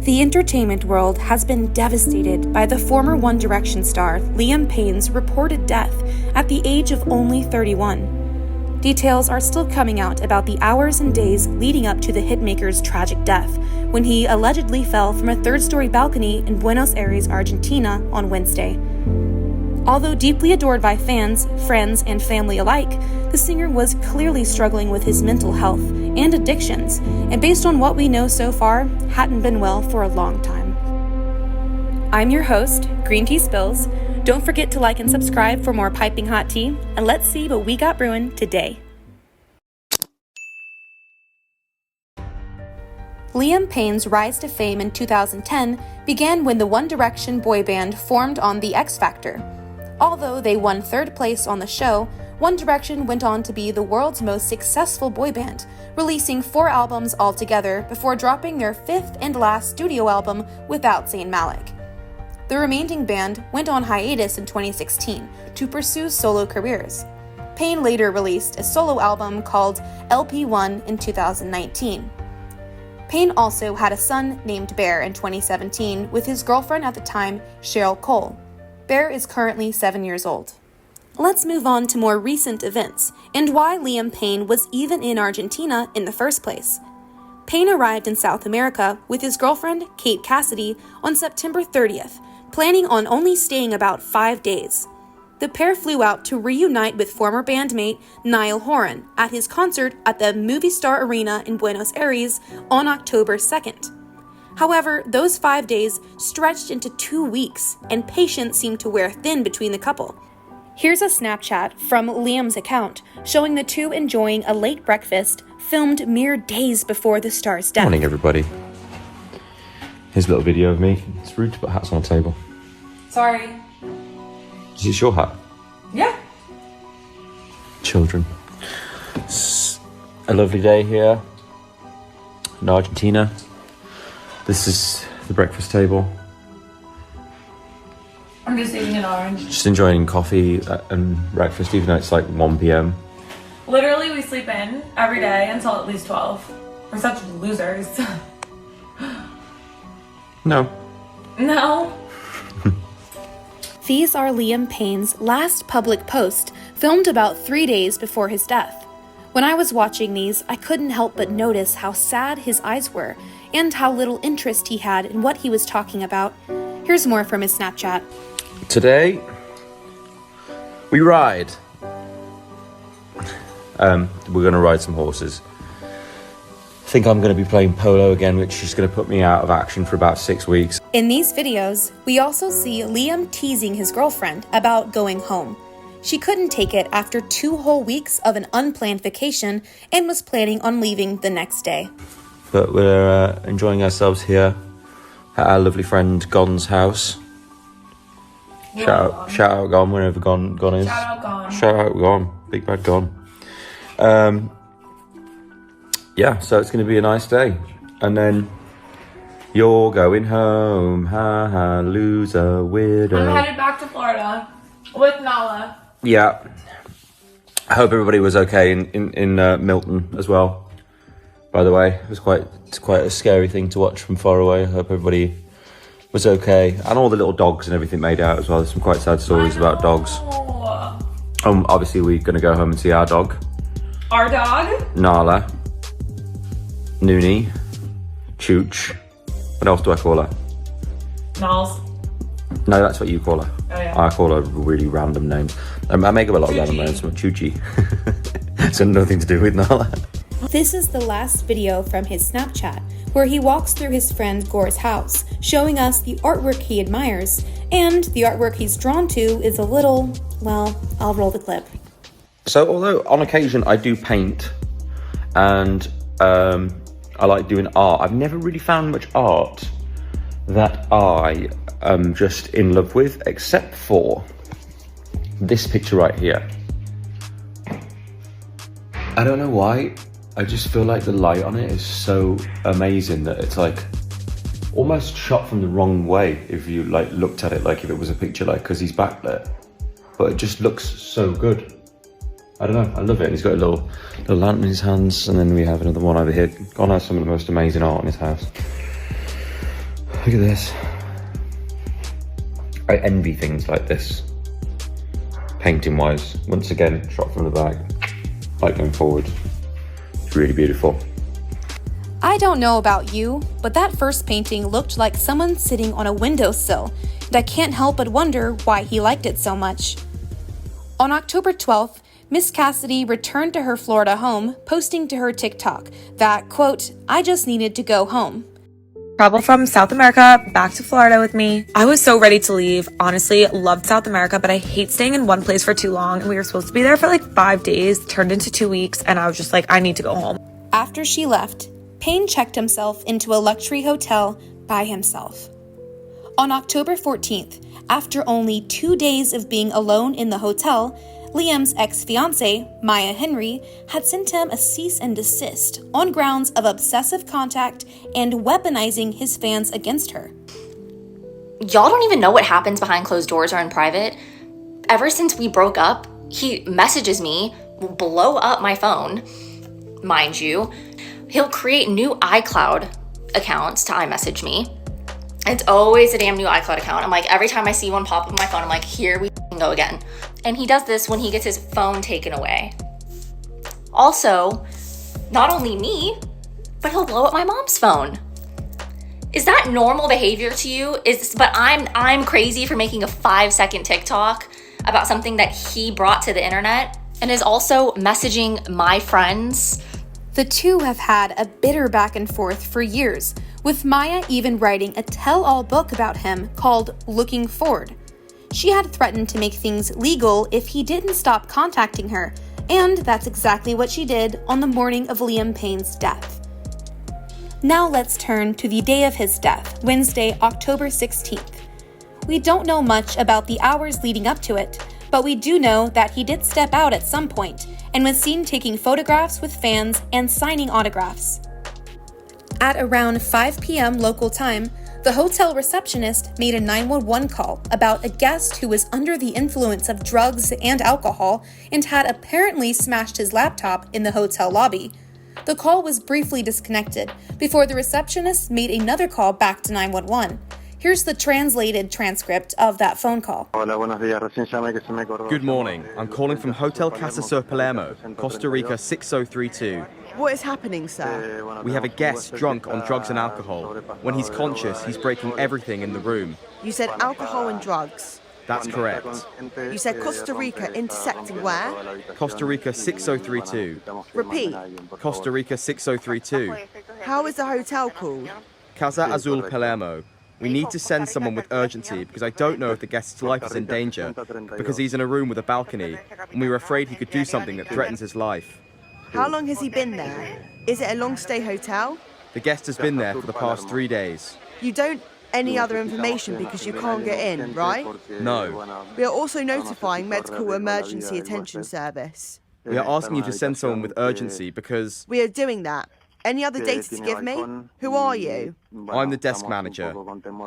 The entertainment world has been devastated by the former One Direction star Liam Payne's reported death at the age of only 31. Details are still coming out about the hours and days leading up to the hitmaker's tragic death, when he allegedly fell from a third-story balcony in Buenos Aires, Argentina, on Wednesday. Although deeply adored by fans, friends, and family alike, the singer was clearly struggling with his mental health and addictions, and based on what we know so far, hadn't been well for a long time. I'm your host, Green Tea Spills. Don't forget to like and subscribe for more piping hot tea, and let's see what we got brewing today. Liam Payne's rise to fame in 2010 began when the One Direction boy band formed on The X Factor. Although they won third place on the show, One Direction went on to be the world's most successful boy band, releasing 4 albums altogether before dropping their 5th and last studio album without Zayn Malik. The remaining band went on hiatus in 2016 to pursue solo careers. Payne later released a solo album called LP1 in 2019. Payne also had a son named Bear in 2017 with his girlfriend at the time, Cheryl Cole. Bear is currently 7 years old. Let's move on to more recent events and why Liam Payne was even in Argentina in the first place. Payne arrived in South America with his girlfriend, Kate Cassidy, on September 30th, planning on only staying about 5 days. The pair flew out to reunite with former bandmate Niall Horan at his concert at the Movistar Arena in Buenos Aires on October 2nd. However, those 5 days stretched into 2 weeks, and patience seemed to wear thin between the couple. Here's a Snapchat from Liam's account showing the two enjoying a late breakfast filmed mere days before the star's death. Morning, everybody. Here's a little video of me. It's rude to put hats on the table. Sorry. Is this your hat? Yeah. Children. It's a lovely day here in Argentina. This is the breakfast table. I'm just eating an orange. Just enjoying coffee and breakfast, even though it's like 1 p.m. Literally, we sleep in every day until at least 12. We're such losers. No. No. These are Liam Payne's last public post, filmed about 3 days before his death. When I was watching these, I couldn't help but notice how sad his eyes were, and how little interest he had in what he was talking about. Here's more from his Snapchat. Today, we ride. We're going to ride some horses. I think I'm going to be playing polo again, which is going to put me out of action for about 6 weeks. In these videos, we also see Liam teasing his girlfriend about going home. She couldn't take it after 2 whole weeks of an unplanned vacation and was planning on leaving the next day. But we're enjoying ourselves here at our lovely friend Gon's house. Shout out Gon, wherever Gon is. Shout out Gon. Shout out Gon, big bad Gon. Yeah, so it's going to be a nice day. And then you're going home, ha ha, loser, weirdo. I'm headed back to Florida with Nala. Yeah. I hope everybody was okay in Milton as well. By the way, it was quite a scary thing to watch from far away. I hope everybody was okay. And all the little dogs and everything made out as well. There's some quite sad stories about dogs. Obviously we're going to go home and see our dog. Our dog? Nala. Noonie. Chooch. What else do I call her? Nals. No, that's what you call her. Oh, yeah. I call her really random names. I make up a lot of random names. Choochie. So nothing to do with Nala. This is the last video from his Snapchat, where he walks through his friend Gore's house, showing us the artwork he admires, and the artwork he's drawn to is a little, well, I'll roll the clip. So although on occasion I do paint and I like doing art, I've never really found much art that I am just in love with, except for this picture right here. I don't know why, I just feel like the light on it is so amazing that it's like almost shot from the wrong way if you like looked at it like if it was a picture, like, because he's backlit, but it just looks so good. I don't know, I love it. And he's got a little lantern in his hands, and then we have another one over here. God has some of the most amazing art in his house. Look at this. I envy things like this. Painting wise, once again, shot from the back, like going forward. It's really beautiful. I don't know about you, but that first painting looked like someone sitting on a windowsill, and I can't help but wonder why he liked it so much. On October 12th, Miss Cassidy returned to her Florida home, posting to her TikTok that, quote, "I just needed to go home." Travel from South America back to Florida with me. I was so ready to leave. Honestly, loved South America, but I hate staying in one place for too long. And we were supposed to be there for like 5 days, turned into 2 weeks, and I was just like, I need to go home. After she left, Payne checked himself into a luxury hotel by himself. On October 14th, after only 2 days of being alone in the hotel, Liam's ex-fiancée, Maya Henry, had sent him a cease and desist on grounds of obsessive contact and weaponizing his fans against her. Y'all don't even know what happens behind closed doors or in private. Ever since we broke up, he messages me, will blow up my phone, mind you. He'll create new iCloud accounts to iMessage me. It's always a damn new iCloud account. I'm like, every time I see one pop up on my phone, I'm like, here we go again. And he does this when he gets his phone taken away. Also, not only me, but he'll blow up my mom's phone. Is that normal behavior to you? But I'm crazy for making a 5-second TikTok about something that he brought to the internet and is also messaging my friends. The two have had a bitter back and forth for years, with Maya even writing a tell-all book about him called Looking Forward. She had threatened to make things legal if he didn't stop contacting her, and that's exactly what she did on the morning of Liam Payne's death. Now let's turn to the day of his death, Wednesday, October 16th. We don't know much about the hours leading up to it, but we do know that he did step out at some point and was seen taking photographs with fans and signing autographs. At around 5 p.m. local time, the hotel receptionist made a 911 call about a guest who was under the influence of drugs and alcohol and had apparently smashed his laptop in the hotel lobby. The call was briefly disconnected before the receptionist made another call back to 911. Here's the translated transcript of that phone call. Good morning. I'm calling from Hotel Casa Sur Palermo, Costa Rica 6032. What is happening, sir? We have a guest drunk on drugs and alcohol. When he's conscious, he's breaking everything in the room. You said alcohol and drugs. That's correct. You said Costa Rica intersecting where? Costa Rica 6032. Repeat. Costa Rica 6032. How is the hotel called? Casa Azul Palermo. We need to send someone with urgency because I don't know if the guest's life is in danger because he's in a room with a balcony and we were afraid he could do something that threatens his life. How long has he been there? Is it a long stay hotel? The guest has been there for the past 3 days. You don't any other information because you can't get in, right? No. We are also notifying Medical Emergency Attention Service. We are asking you to send someone with urgency because We are doing that. Any other data to give me? Who are you? I'm the desk manager.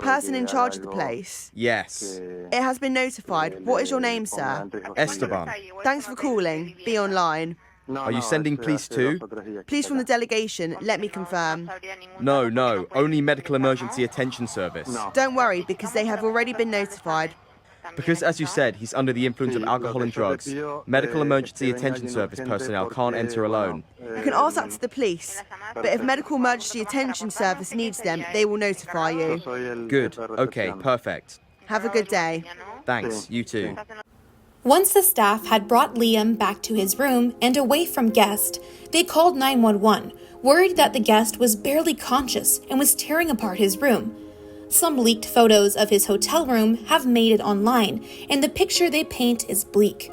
Person in charge of the place. Yes. It has been notified. What is your name, sir? Esteban. Thanks for calling. Be online. Are you sending police too? Please from the delegation, let me confirm. No, only Medical Emergency Attention Service. Don't worry, because they have already been notified. Because, as you said, he's under the influence of alcohol and drugs, Medical Emergency Attention Service personnel can't enter alone. You can ask that to the police, but if Medical Emergency Attention Service needs them, they will notify you. Good. Okay, perfect. Have a good day. Thanks, you too. Once the staff had brought Liam back to his room and away from guest, they called 911, worried that the guest was barely conscious and was tearing apart his room. Some leaked photos of his hotel room have made it online, and the picture they paint is bleak.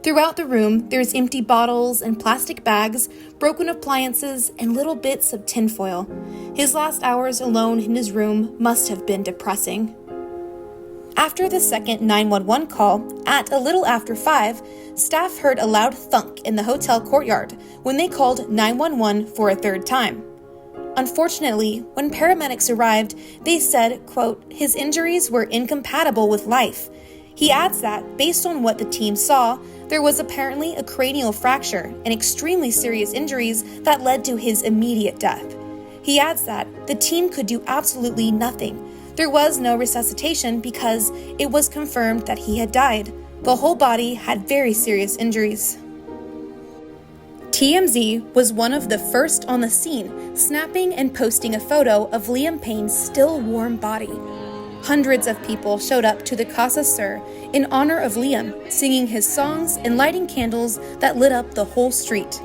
Throughout the room, there's empty bottles and plastic bags, broken appliances, and little bits of tinfoil. His last hours alone in his room must have been depressing. After the second 911 call, at a little after 5, staff heard a loud thunk in the hotel courtyard when they called 911 for a third time. Unfortunately, when paramedics arrived, they said, quote, his injuries were incompatible with life. He adds that, based on what the team saw, there was apparently a cranial fracture and extremely serious injuries that led to his immediate death. He adds that the team could do absolutely nothing, There was no resuscitation because it was confirmed that he had died. The whole body had very serious injuries. TMZ was one of the first on the scene, snapping and posting a photo of Liam Payne's still warm body. Hundreds of people showed up to the Casa Sur in honor of Liam, singing his songs and lighting candles that lit up the whole street.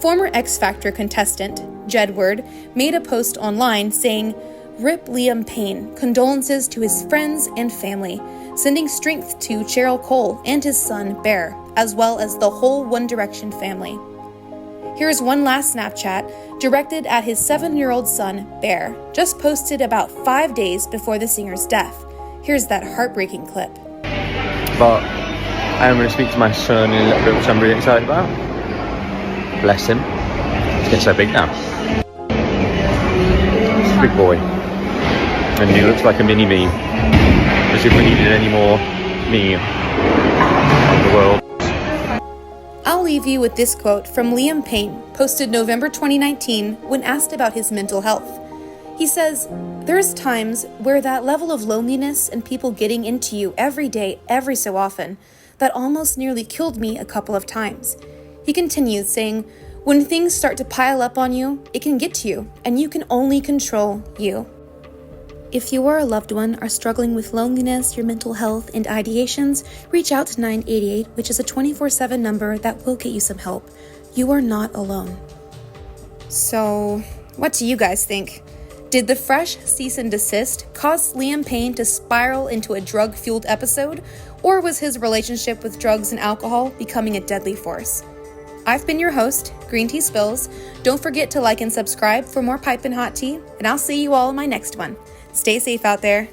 Former X Factor contestant, Jedward, made a post online saying, "Rip Liam Payne, condolences to his friends and family, sending strength to Cheryl Cole and his son, Bear, as well as the whole One Direction family." Here's one last Snapchat directed at his 7-year-old son, Bear, just posted about 5 days before the singer's death. Here's that heartbreaking clip. But I am going to speak to my son in a little bit, which I'm really excited about. Bless him. He's getting so big now. He's a big boy. And he looks like a mini-me. As if we needed any more me on the world. I'll leave you with this quote from Liam Payne, posted November 2019, when asked about his mental health. He says, "There's times where that level of loneliness and people getting into you every day, every so often, that almost nearly killed me a couple of times." He continues saying, "When things start to pile up on you, it can get to you, and you can only control you." If you or a loved one are struggling with loneliness, your mental health, and ideations, reach out to 988, which is a 24/7 number that will get you some help. You are not alone. So, what do you guys think? Did the fresh cease and desist cause Liam Payne to spiral into a drug-fueled episode, or was his relationship with drugs and alcohol becoming a deadly force? I've been your host, Green Tea Spills. Don't forget to like and subscribe for more Pipe and Hot Tea, and I'll see you all in my next one. Stay safe out there.